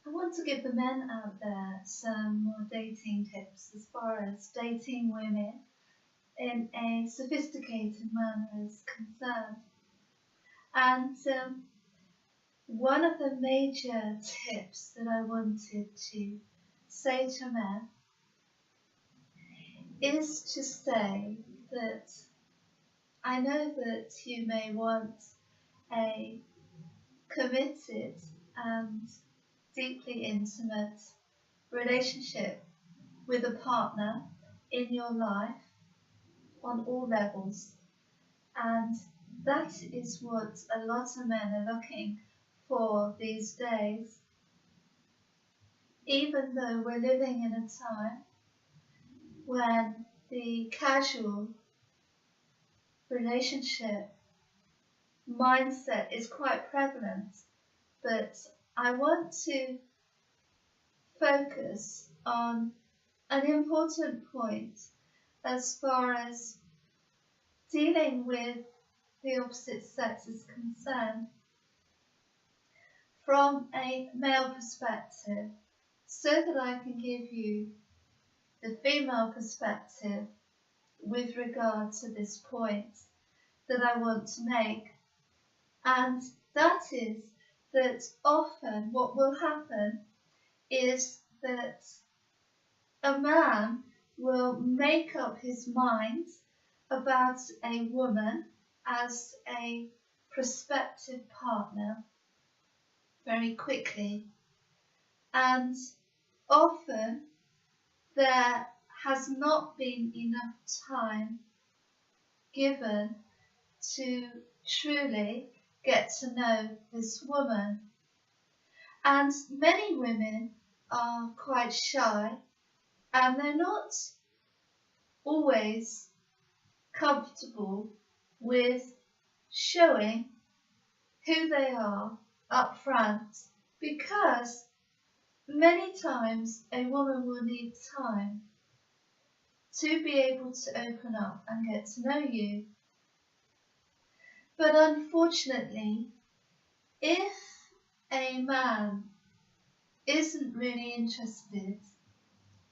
I want to give the men out there some more dating tips as far as dating women in a sophisticated manner is concerned. And one of the major tips that I wanted to say to men is to say that I know that you may want a committed and deeply intimate relationship with a partner in your life on all levels. And that is what a lot of men are looking for these days. Even though we're living in a time when the casual relationship mindset is quite prevalent, but I want to focus on an important point as far as dealing with the opposite sex is concerned from a male perspective, so that I can give you the female perspective with regard to this point that I want to make. And that is that often what will happen is that a man will make up his mind about a woman as a prospective partner very quickly, and often there has not been enough time given to truly get to know this woman. And many women are quite shy, and they're not always comfortable with showing who they are up front, because many times a woman will need time to be able to open up and get to know you. But unfortunately, if a man isn't really interested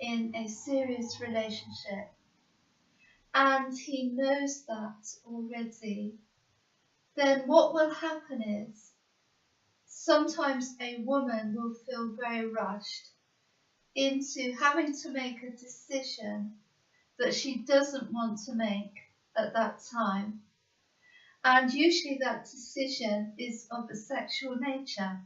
in a serious relationship and he knows that already, then what will happen is sometimes a woman will feel very rushed into having to make a decision that she doesn't want to make at that time. And usually that decision is of a sexual nature.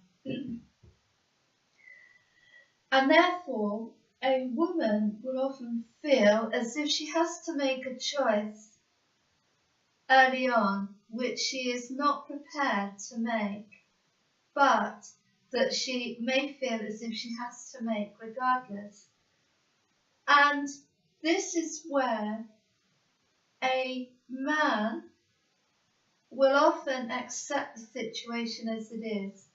And therefore, a woman will often feel as if she has to make a choice early on, which she is not prepared to make, but that she may feel as if she has to make regardless. And this is where a man will often accept the situation as it is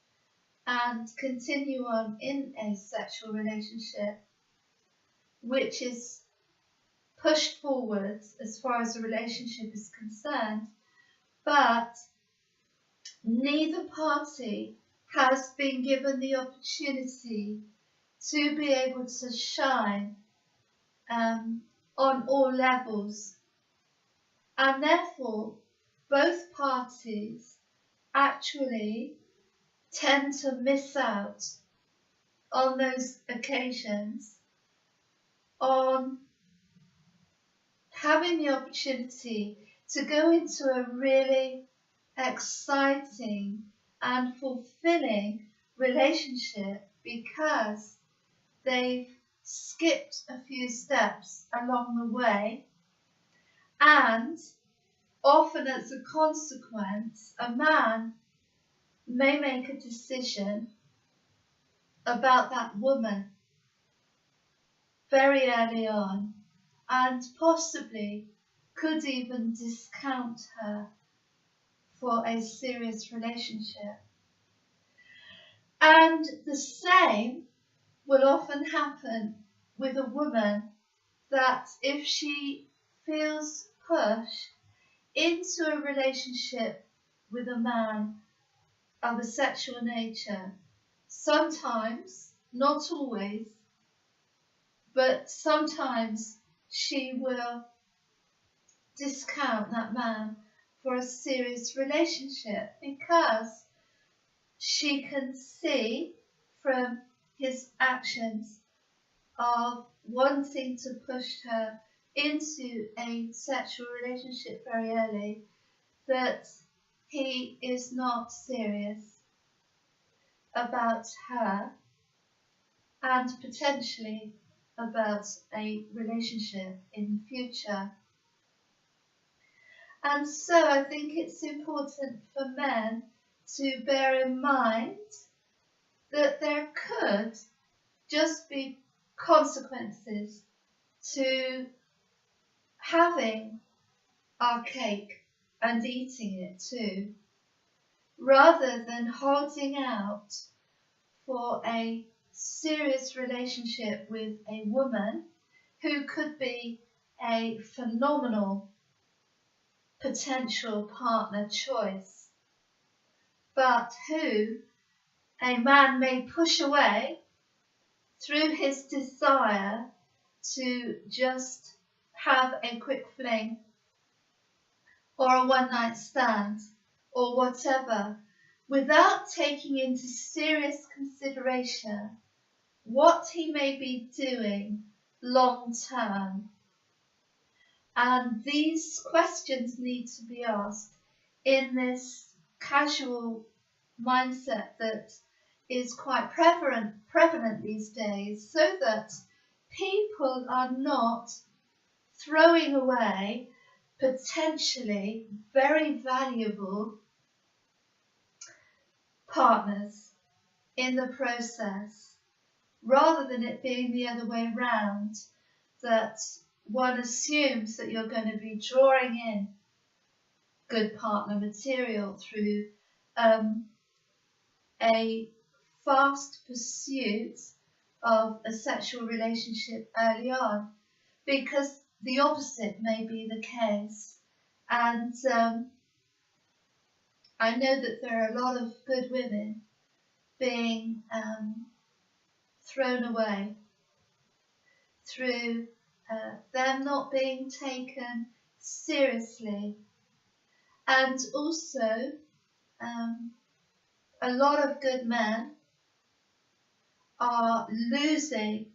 and continue on in a sexual relationship, which is pushed forward as far as the relationship is concerned, but neither party has been given the opportunity to be able to shine on all levels, and therefore both parties actually tend to miss out on those occasions on having the opportunity to go into a really exciting and fulfilling relationship, because they've skipped a few steps along the way, and often as a consequence, a man may make a decision about that woman very early on, and possibly could even discount her for a serious relationship. And the same will often happen with a woman, that if she feels pushed into a relationship with a man of a sexual nature, sometimes not always, but sometimes she will discount that man for a serious relationship because she can see from his actions of wanting to push her into a sexual relationship very early that he is not serious about her and potentially about a relationship in the future. And so I think it's important for men to bear in mind that there could just be consequences to having our cake and eating it too, rather than holding out for a serious relationship with a woman who could be a phenomenal potential partner choice, but who a man may push away through his desire to just have a quick fling or a one-night stand or whatever, without taking into serious consideration what he may be doing long term. And these questions need to be asked in this casual mindset that is quite prevalent these days, so that people are not throwing away potentially very valuable partners in the process, rather than it being the other way around, that one assumes that you're going to be drawing in good partner material through a fast pursuit of a sexual relationship early on, because the opposite may be the case. And I know that there are a lot of good women being thrown away through them not being taken seriously. And also, a lot of good men are losing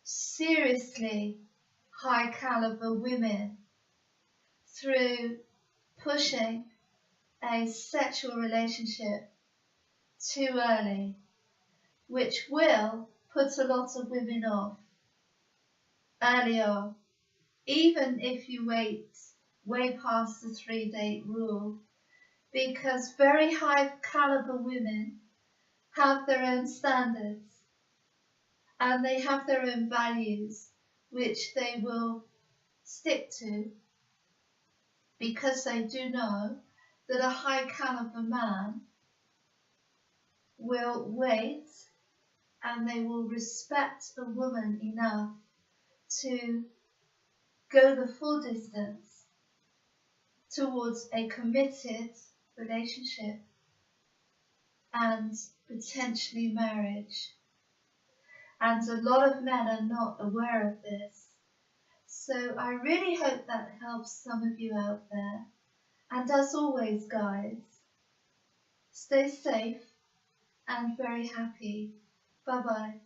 seriously high caliber women through pushing a sexual relationship too early, which will put a lot of women off early on, even if you wait way past the 3-date rule, because very high caliber women have their own standards and they have their own values which they will stick to, because they do know that a high caliber man will wait and they will respect a woman enough to go the full distance towards a committed relationship and potentially marriage. And a lot of men are not aware of this. So I really hope that helps some of you out there. And as always, guys, stay safe and very happy. Bye bye.